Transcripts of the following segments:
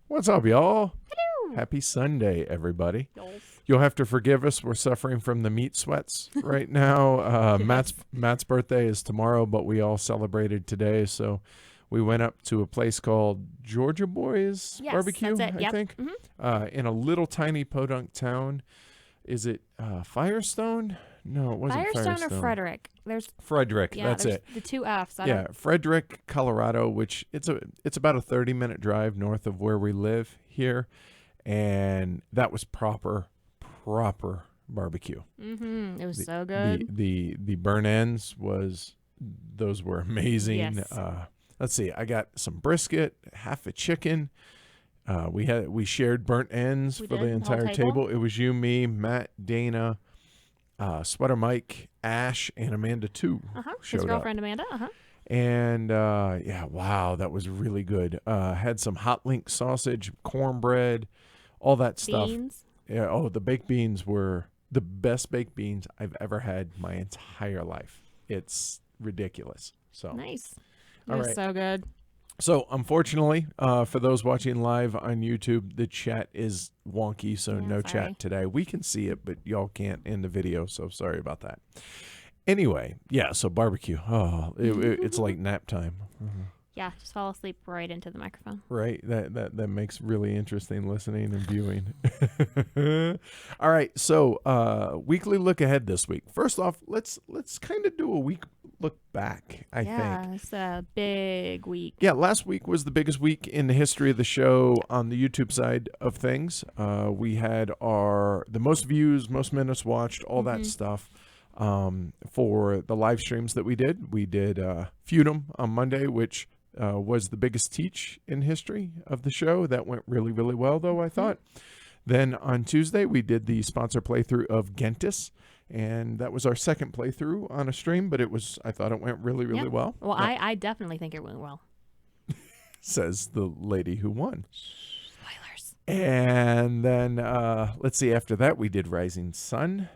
What's up, y'all? Hello. Happy Sunday, everybody. Yes. You'll have to forgive us. We're suffering from the meat sweats right now. Matt's birthday is tomorrow, but we all celebrated today. So we went up to a place called Georgia Boys Yes, Barbecue, that's it. I Yep. think, Mhm. in a little tiny podunk town. Is it Firestone? No, it wasn't Firestone Firestone. or Frederick? There's Frederick, that's there's it. the two F's. I Yeah, don't, Frederick, Colorado, which it's about a 30-minute drive north of where we live here, and that was proper barbecue. It was The so good. the burn ends those were amazing. Yes. Let's see, I got some brisket, half a chicken. We shared burnt ends We for did, the the whole entire table. table. It was you, me, Matt, Dana, Sweater Mike, Ash, and Amanda too. His showed up. girlfriend Amanda. And yeah, wow, that was really good. Had some hot link sausage, cornbread, all that stuff. Beans. Yeah. Oh, the baked beans were the best baked beans I've ever had my entire life. It's ridiculous. So Nice. It All was right. so good. So unfortunately, for those watching live on YouTube, the chat is wonky, so Yeah, no sorry. chat today. We can see it, but y'all can't in the video, so sorry about that. Anyway, yeah, so barbecue. Oh, it's like nap time. Yeah, just fall asleep right into the microphone. Right, that makes really interesting listening and viewing. All right, so weekly look ahead this week. First off, let's kind of do a week look back. I think. It's a big week. Yeah, last week was the biggest week in the history of the show on the YouTube side of things. We had the most views, most minutes watched, all that stuff. For the live streams that we did Feudum on Monday, which was the biggest teach in history of the show. That went really, really well, though, I thought. Then on Tuesday, we did the sponsor playthrough of Gentis, and that was our second playthrough on a stream, but I thought it went really, really Yep. well. Well, Yeah, I definitely think it went well. says the lady who won. Spoilers. And then, let's see, after that, we did Rising Sun,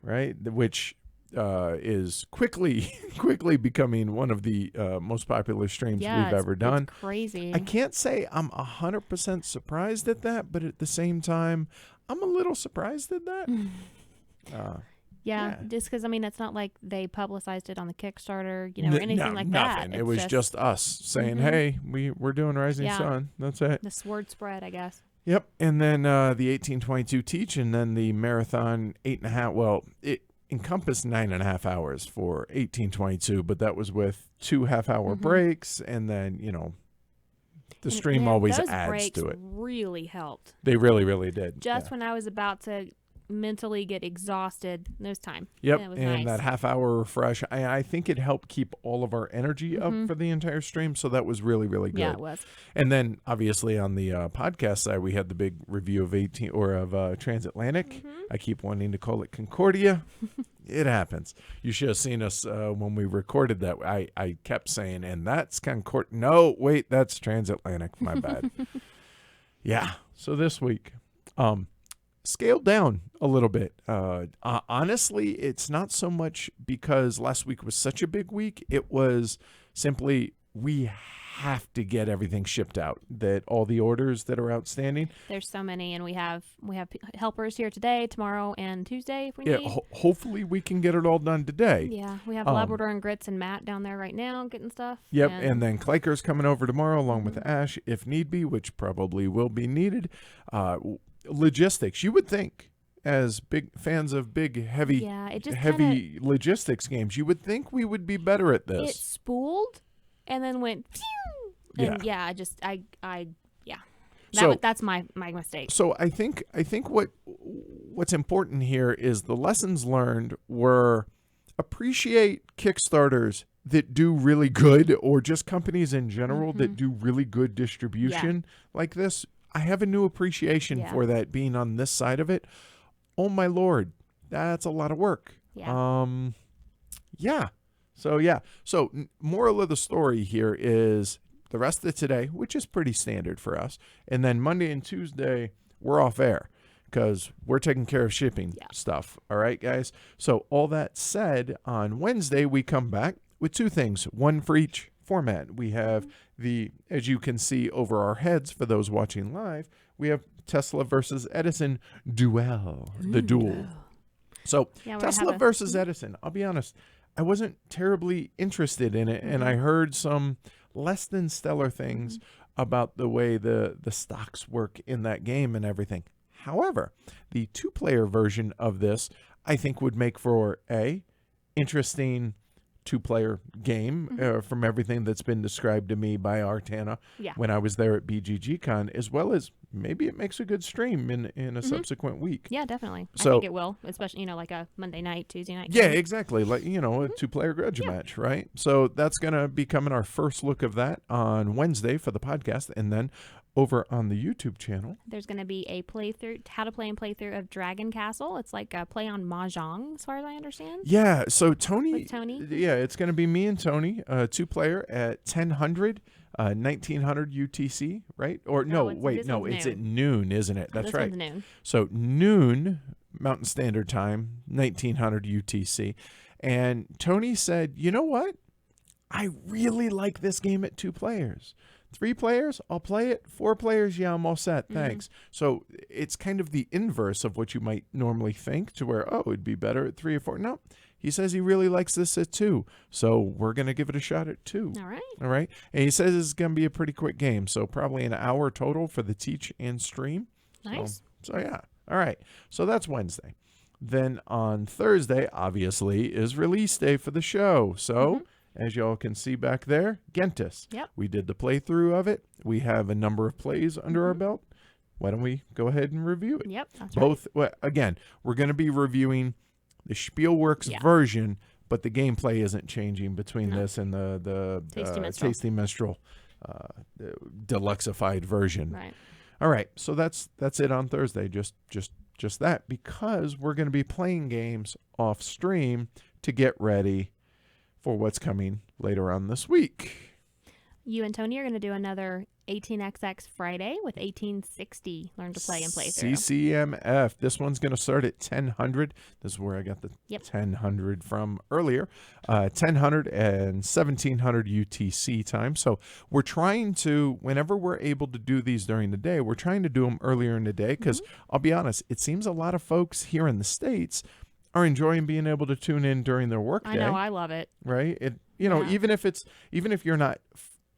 right? Which is quickly becoming one of the most popular streams we've ever done. It's crazy. I can't say I'm 100% surprised at that, but at the same time, I'm a little surprised at that. Yeah, Yeah. just because, it's not like they publicized it on the Kickstarter, or anything like nothing. that. It was just us saying, hey, we're doing Rising Yeah. Sun. That's it. the word spread, I guess. Yep. And then the 1822 teach, and then the marathon 8.5. Well, it encompassed 9.5 hours for 1822, but that was with 2 half-hour breaks, and then the stream always those adds breaks to it. really helped. They really, really did. Just Yeah. when I was about to mentally get exhausted, it was time. Yep, And it was and nice. that half-hour refresh, I think it helped keep all of our energy up for the entire stream, so that was really, really good. Yeah, it was. And then, obviously, on the podcast side, we had the big review of Transatlantic. I keep wanting to call it Concordia. It happens. You should have seen us when we recorded that. I kept saying, and that's Concord. No, wait, that's Transatlantic. My bad. Yeah. So this week, scaled down a little bit. Honestly, it's not so much because last week was such a big week. It was simply we have to get everything shipped out. That all the orders that are outstanding. There's so many, and we have helpers here today, tomorrow, and Tuesday if we Yeah. need. Hopefully we can get it all done today. Yeah, we have Labrador and Grits and Matt down there right now getting stuff. Yep, and then Claker's coming over tomorrow along with Ash if need be, which probably will be needed. Logistics, you would think, as big fans of big, heavy, Yeah, it just heavy logistics games, you would think we would be better at it this. spooled and then went phew, and Yeah. That's my mistake. So I think what's important here is the lessons learned were appreciate Kickstarters that do really good, or just companies in general that do really good distribution like this. I have a new appreciation for that being on this side of it. Oh my Lord, that's a lot of work. Yeah. So moral of the story here is the rest of today, which is pretty standard for us, and then Monday and Tuesday we're off air because we're taking care of shipping stuff. All right, guys. So all that said, on Wednesday we come back with 2 things, one for each format. We have as you can see over our heads for those watching live, we have Tesla versus Edison duel, the duel. So Yeah, we're gonna Tesla have versus Edison, I'll be honest, I wasn't terribly interested in it, and I heard some less than stellar things about the way the stocks work in that game and everything. However, the 2-player version of this, I think, would make for a interesting 2-player game from everything that's been described to me by Artana Yeah. when I was there at BGGCon, as well as maybe it makes a good stream in a subsequent week. Yeah, definitely. I So- think it will, especially, like a Monday night, Tuesday night. Yeah, game. exactly. Like, a 2-player grudge match, right? So that's going to be coming our first look of that on Wednesday for the podcast. And then over on the YouTube channel. There's going to be a playthrough, how to play and playthrough of Dragon Castle. It's like a play on Mahjong, as far as I understand. Yeah, so Tony. With Tony? Yeah, it's going to be me and Tony, 2-player at 1000, 1900 UTC, right? Or No, it's one's at noon, isn't it? That's this right. one's noon. So noon Mountain Standard Time, 1900 UTC. And Tony said, you know what? I really like this game at 2 players. 3 players, I'll play it. 4 players, yeah, I'm all set. Thanks. So it's kind of the inverse of what you might normally think, to where, it'd be better at 3 or 4. No, he says he really likes this at 2. So we're going to give it a shot at 2. All right. All right. And he says it's going to be a pretty quick game. So probably an hour total for the teach and stream. Nice. So yeah. All right. So that's Wednesday. Then on Thursday, obviously, is release day for the show. So as y'all can see back there, Gentis. Yep. We did the playthrough of it. We have a number of plays under our belt. Why don't we go ahead and review it? Yep. That's Both, well, again, we're going to be reviewing the Spielworks Yeah. version, but the gameplay isn't changing between No. this and the Tasty Minstrel. Tasty Minstrel deluxeified version. right. All right, so that's it on Thursday. Just that, because we're going to be playing games off stream to get ready for what's coming later on this week. You and Tony are going to do another 18XX Friday with 1860 Learn to Play and Play Through. CCMF. This one's going to start at 1000. This is where I got the Yep. 1000 from earlier. 1000 and 1700 UTC time. So we're trying to, whenever we're able to do these during the day, we're trying to do them earlier in the day, because I'll be honest, it seems a lot of folks here in the States are enjoying being able to tune in during their workday. I know. I love it. Right? Yeah. Even if you're not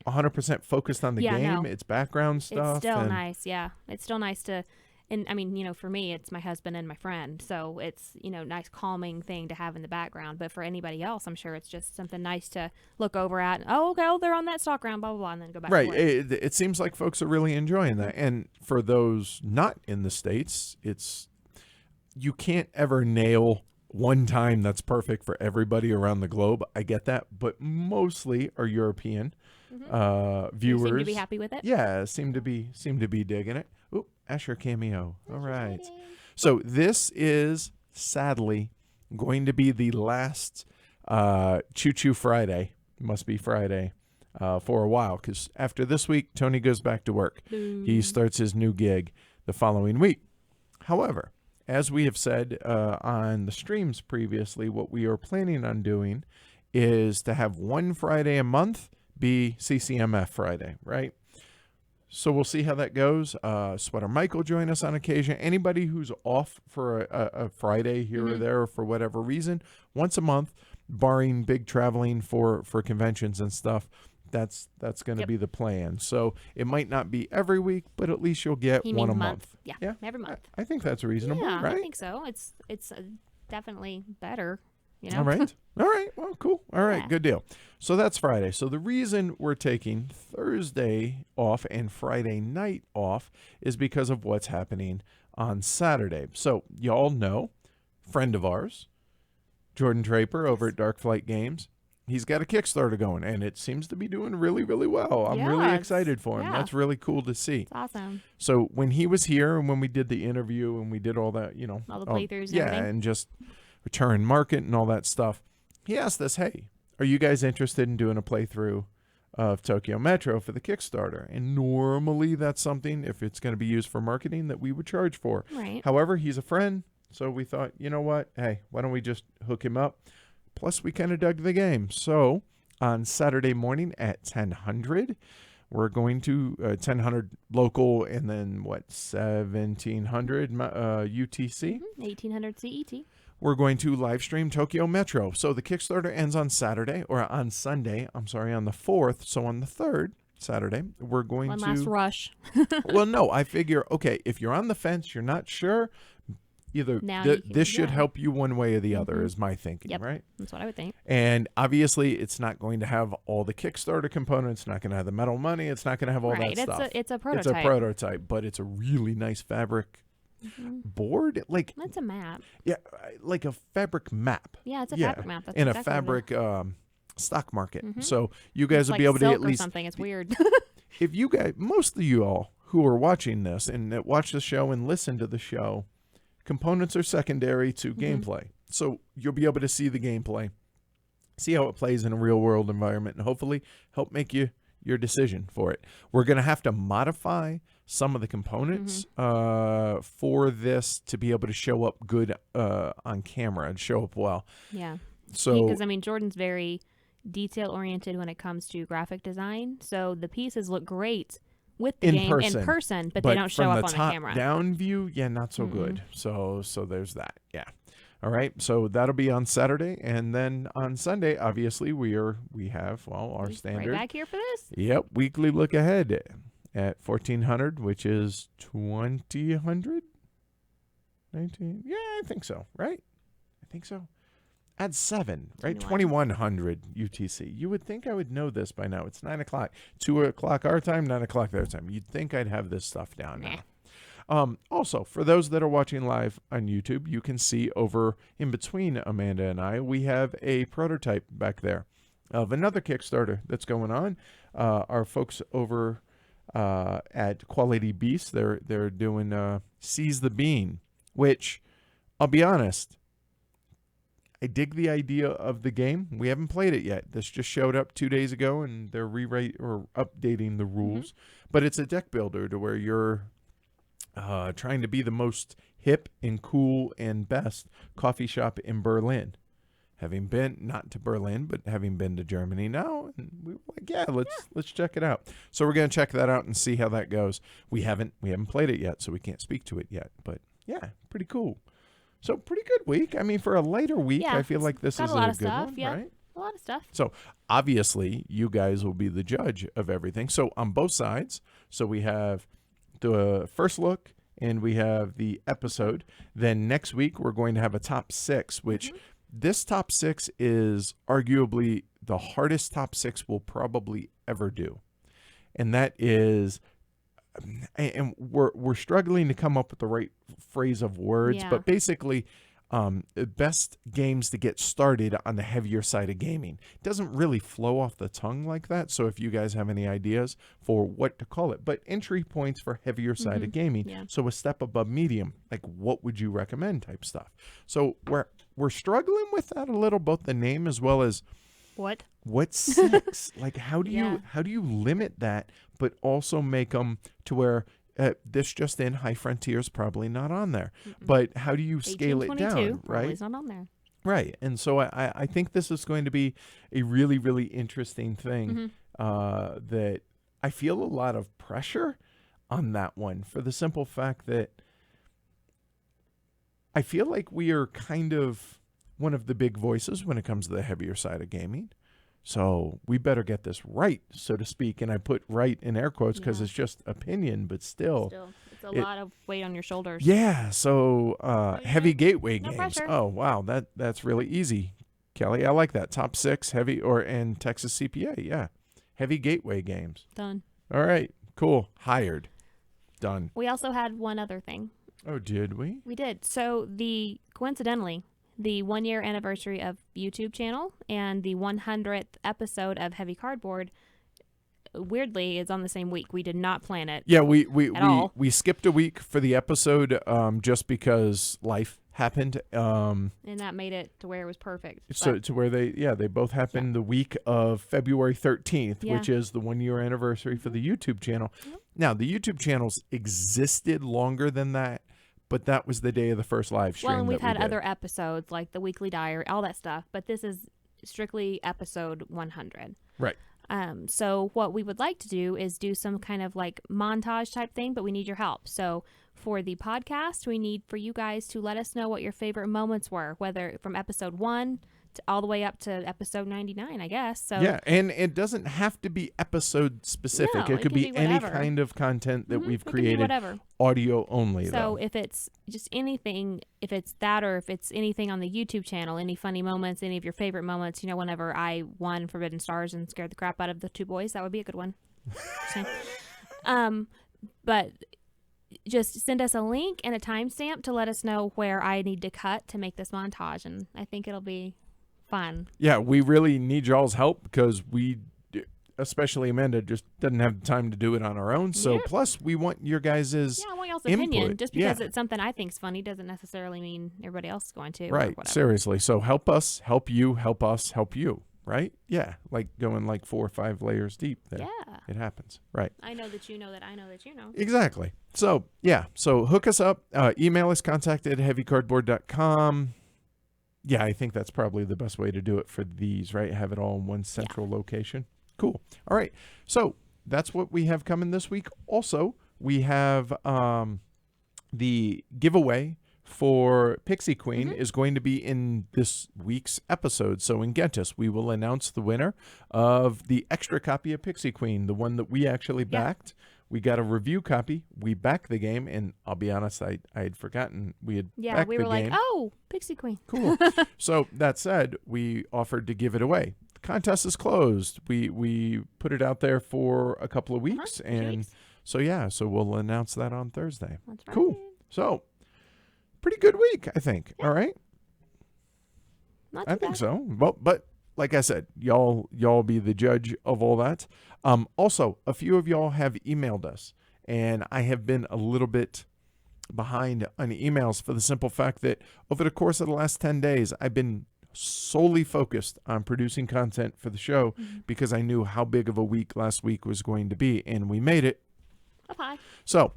100% focused on the Yeah, game, no. it's background stuff. It's still and- nice. Yeah. It's still nice to, and I mean, for me, it's my husband and my friend. So it's, nice calming thing to have in the background. But for anybody else, I'm sure it's just something nice to look over at. Oh, okay. Oh, they're on that stock round, blah, blah, blah. And then go back Right. to work. It seems like folks are really enjoying that. And for those not in the States, you can't ever nail one time that's perfect for everybody around the globe. I get that. But mostly our European You viewers seem to be happy with it. Yeah, seem to be digging it. Oop, Asher cameo. All right. So this is sadly going to be the last Choo Choo Friday. Must be Friday for a while, because after this week, Tony goes back to work. He starts his new gig the following week. However, as we have said on the streams previously, what we are planning on doing is to have one Friday a month be CCMF Friday, right? So we'll see how that goes. Sweater Mike will join us on occasion. Anybody who's off for a Friday here or there for whatever reason, once a month, barring big traveling for conventions and stuff, that's going to be the plan. So it might not be every week, but at least you'll get He one means a month. Yeah. Yeah. Every month. I think that's reasonable, Yeah, right? I think so. It's definitely better. All right. All right. Well, cool. All right. Yeah. Good deal. So that's Friday. So the reason we're taking Thursday off and Friday night off is because of what's happening on Saturday. So y'all know, friend of ours, Jordan Draper over at Dark Flight Games, he's got a Kickstarter going, and it seems to be doing really, really well. I'm Yeah, really it's- excited for him. yeah. That's really cool to see. It's awesome. So when he was here and when we did the interview and we did all that, All the playthroughs and yeah, everything. and just return market and all that stuff, he asked us, hey, are you guys interested in doing a playthrough of Tokyo Metro for the Kickstarter? And normally that's something, if it's going to be used for marketing, that we would charge for. Right. However, he's a friend, so we thought, you know what? Hey, why don't we just hook him up? Plus, we kind of dug the game. So on Saturday morning at 1000, We're going to 1000 local, and then 1700 UTC. 1800 CET. We're going to live stream Tokyo Metro. So the Kickstarter ends on Saturday, or on Sunday. I'm sorry, on the 4th. So on the 3rd, Saturday, we're going One to. last rush. Well, no, I figure, okay, if you're on the fence, you're not sure, either Now you can- this should yeah. help you one way or the other, Mhm. is my thinking, Yep. right? That's what I would think. And obviously, it's not going to have all the Kickstarter components, not going to have the metal money, it's not going to have all Right. that stuff. It's a It's prototype. a prototype, but it's a really nice fabric Mhm. board, like It's a map. yeah, like a fabric map. Yeah, it's a Yeah, fabric map. That's in a exactly what it is. fabric stock market. Mhm. So you guys It's will like be able to silk at or least, something. It's weird. if you guys, most of you all who are watching this and that watch the show and listen to the show, components are secondary to Mhm. gameplay. So you'll be able to see the gameplay, see how it plays in a real world environment, and hopefully help make your decision for it. We're going to have to modify some of the components for this to be able to show up good on camera and show up well. Yeah. So Because, I mean, Jordan's very detail oriented when it comes to graphic design. So the pieces look great with the In game person, in person, but they don't show from up the on top the camera. down view, yeah, not so Mm-mm. good. So there's that. Yeah. All right. So that'll be on Saturday, and then on Sunday, obviously we have our Right standard. back here for this? Yep, weekly look ahead at 1400, which is 2000. 19. Yeah, I think so. Right? I think so. Add 7, right? 2100 UTC. You would think I would know this by now. It's 9 o'clock. 2 o'clock our time, 9 o'clock their time. You'd think I'd have this stuff down Nah. now. Also, for those that are watching live on YouTube, you can see over in between Amanda and I, we have a prototype back there of another Kickstarter that's going on. Our folks over at Quality Beast, they're doing Seize the Bean, which, I'll be honest, I dig the idea of the game. We haven't played it yet. This just showed up 2 days ago, and they're updating the rules. But it's a deck builder to where you're trying to be the most hip and cool and best coffee shop in Berlin. Having been not to Berlin, but having been to Germany now, and we were like, yeah, let's check it out. So we're gonna check that out and see how that goes. We haven't played it yet, so we can't speak to it yet. But yeah, pretty cool. So pretty good week. I mean, for a lighter week, Yeah, I feel like this got is a lot a of good stuff, one, yeah. right? A lot of stuff. So obviously, you guys will be the judge of everything. So on both sides, so we have the first look and we have the episode. Then next week, we're going to have a top 6, which this top 6 is arguably the hardest top 6 we'll probably ever do. And that is, and we're struggling to come up with the right phrase of words, Yeah. but basically, best games to get started on the heavier side of gaming. It doesn't really flow off the tongue like that. So if you guys have any ideas for what to call it, but entry points for heavier side of gaming. Yeah. So a step above medium, like what would you recommend type stuff. So we're struggling with that a little, both the name as well as what's 6. Like how do you limit that, but also make them to where this just in, High Frontier's probably not on there. But how do you scale it down, right? It's not on there. Right. And so I think this is going to be a really, really interesting thing that I feel a lot of pressure on that one for the simple fact that I feel like we are kind of one of the big voices when it comes to the heavier side of gaming. So we better get this right, so to speak. And I put right in air quotes because it's just opinion, but still. It's a lot of weight on your shoulders. Yeah. So heavy gateway No games. pressure. Oh, wow. That's really easy, Kelly. I like that. Top 6 heavy and Texas CPA. Yeah. Heavy gateway games. Done. All right. Cool. Hired. Done. We also had one other thing. Oh, did we? We did. So coincidentally, the 1-year anniversary of YouTube channel and the 100th episode of Heavy Cardboard, weirdly, is on the same week. We did not plan it. Yeah, all. we skipped a week for the episode just because life happened. And that made it to where it was perfect. So But to where they both happened the week of February 13th, Yeah. which is the 1-year anniversary for the YouTube channel. Yep. Now, the YouTube channels existed longer than that, but that was the day of the first live stream. well, and we've that we had did. other episodes like the weekly diary, all that stuff. But this is strictly episode 100. Right. So what we would like to do is do some kind of like montage type thing, but we need your help. So for the podcast, we need for you guys to let us know what your favorite moments were, whether from episode 1 to all the way up to episode 99, I guess. So yeah, and it doesn't have to be episode specific. No, it could be any whatever. kind of content that we've It can be created, whatever. audio only, So though. if it's just anything, if it's that or if it's anything on the YouTube channel, any funny moments, any of your favorite moments, whenever I won Forbidden Stars and scared the crap out of the 2 boys, that would be a good one. Just saying. But just send us a link and a timestamp to let us know where I need to cut to make this montage, and I think it'll be fun. Yeah, we really need y'all's help because especially Amanda, just doesn't have the time to do it on our own. So Yeah. plus we want your guys' I want y'all's opinion. input. Just because Yeah. it's something I think's funny doesn't necessarily mean everybody else is going to. Or Right, whatever. seriously. So help us, help you, help us, help you, right? Yeah, like going like 4 or 5 layers deep there. Yeah. It happens, right? I know that you know that I know that you know. Exactly. So, yeah. So hook us up. Email us, contact@heavycardboard.com. Yeah, I think that's probably the best way to do it for these, right? Have it all in one central location. Cool. All right. So that's what we have coming this week. Also, we have the giveaway for Pixie Queen is going to be in this week's episode. So in Gentis, we will announce the winner of the extra copy of Pixie Queen, the one that we actually backed. We got a review copy. We backed the game, and I'll be honest, I had forgotten we had backed we the were like, game. oh, Pixie Queen. Cool. So that said, we offered to give it away. The contest is closed. We put it out there for a couple of weeks, and so yeah, so we'll announce that on Thursday. That's right. Cool. So pretty good week, I think. All right. Not too I think bad. so. Well, but like I said, y'all be the judge of all that. Also, a few of y'all have emailed us, and I have been a little bit behind on emails for the simple fact that over the course of the last 10 days, I've been solely focused on producing content for the show because I knew how big of a week last week was going to be, and we made it. Okay. So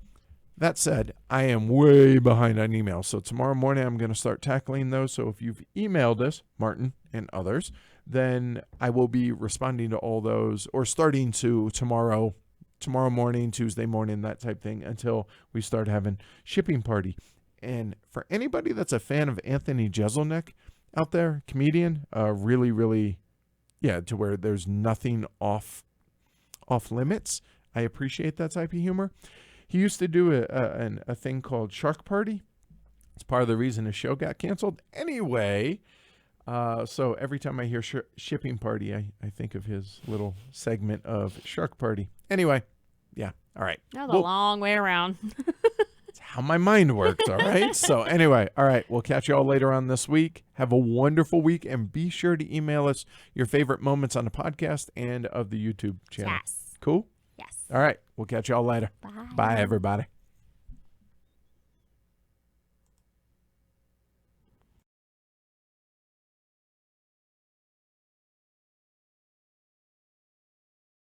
that said, I am way behind on emails. So tomorrow morning, I'm going to start tackling those. So if you've emailed us, Martin and others, then I will be responding to all those, or starting to tomorrow morning, Tuesday morning, that type thing, until we start having shipping party. And for anybody that's a fan of Anthony Jeselnik out there, comedian, really, really, yeah, to where there's nothing off limits. I appreciate that type of humor. He used to do a thing called Shark Party. It's part of the reason his show got canceled. Anyway, so every time I hear shipping party, I think of his little segment of Shark Party. Anyway, yeah, all right. That was a long way around. It's how my mind works, all right? So anyway, all right, we'll catch you all later on this week. Have a wonderful week, and be sure to email us your favorite moments on the podcast and of the YouTube channel. Yes. Cool? Yes. All right, we'll catch you all later. Bye. Bye, everybody.